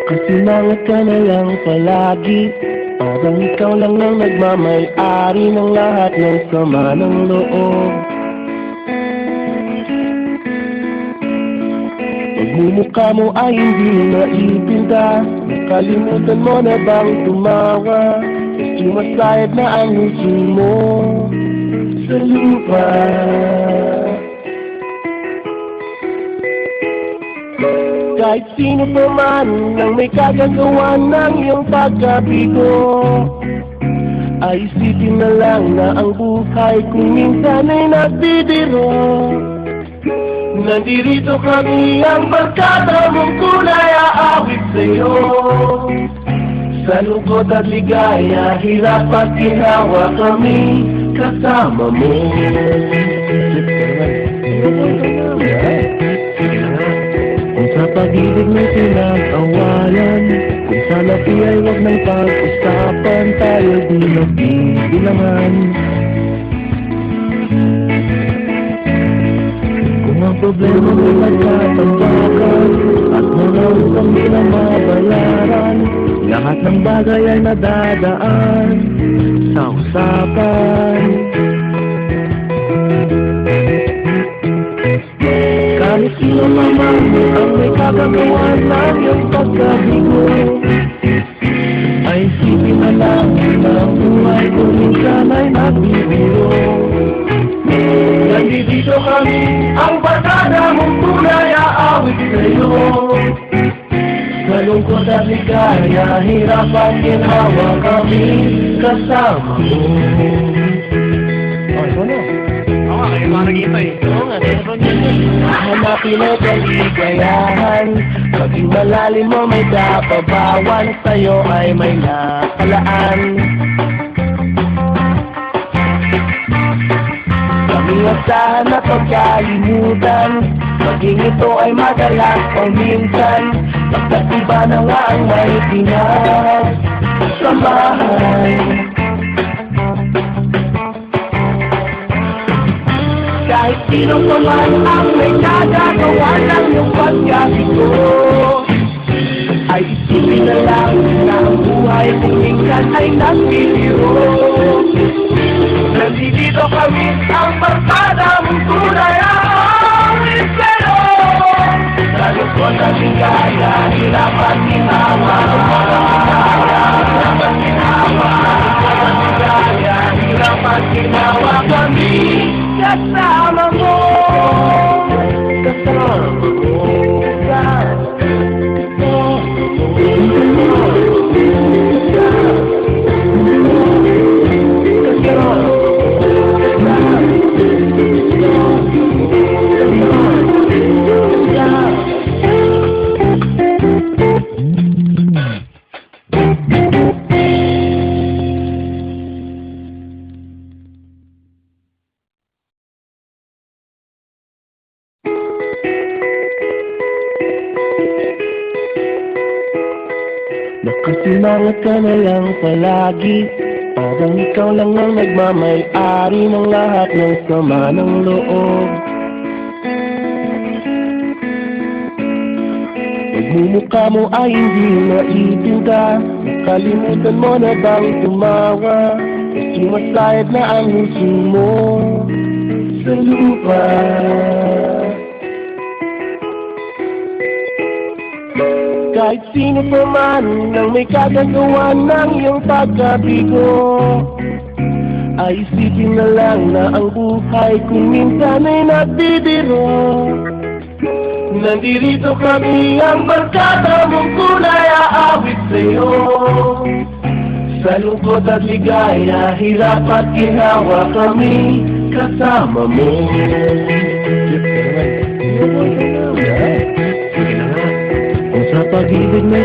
Nakasinangat ka na lang palagi, parang ikaw lang ang nagmamay-ari ng lahat ng sama ng loob. Pagmumukha mo ay hindi naipinta, nakalimutan mo na bang tumawa? Sumasayad na ang huso mo sa lupa. Kahit sino pa man ang may kagagawa ng iyong pagkabigo, ay isipin na lang na ang buhay kung minsan ay nagbibiro. Nandirito kami ang barkada mong tunay aawit sa'yo. Sa lungkot at ligaya, hirap at ginawa kami kasama mo. Kung sa pag-ibig may pinag-awalan, kung sa lapi ay huwag ng pag-usapan, tayo di nagbibilangan. Kung ang problema may nagkatambakan at mga utang di na mabayaran, lahat ng bagay ay nadadaan sa usapan. Kahit sino naman ang may kagagawa ng iyong pagkabigo, ay isipin na lang na ang buhay kung minsan ay nagbibiro. Nandito kami, ang barkada mong tunay aawit sa'yo. Sa lungkot at ligaya, hirap at ginawa kami kasama mo. Ito na. Oo nga, kayo mga nag-iipay. Oo nga, meron yun. Hanapin ang kaligayahan, maging malalim mo may kapabawan, sa'yo ay may nakalaan. Kaming asahan na pagkalimutan, maging ito ay madalas o minsan, pagkat iba na nga ang may pinagsamahan. Kahit sino pa man ang may nagagawa ng iyong pagkabigo, ay isipin na lang na ang buhay kung minsan ay nagbibiro. Nandito kami, ang barkada mong tunay aawit sa'yo. Sa lungkot at ligaya, hirap at ginawa. Hirap at ginawa. Hirap at ginawa kami kasama mo. Kasama mo. Nakasinangat ka na lang palagi, parang ikaw lang ang nagmamay-ari ng lahat ng sama ng loob. Pagmumukha mo ay hindi naipinta, nakalimutan mo na bang tumawa? Sumasayad na ang huso mo sa lupa. Kahit sino pa man ang may kagagawa ng iyong pagkabigo, ay isipin na lang na ang buhay kung minsan ay nagbibiro. Nandirito kami, ang barkada mong tunay aawit sa'yo. Sa lungkot at ligaya, hirap at ginawa kami kasama mo. Kung sa pag-ibig may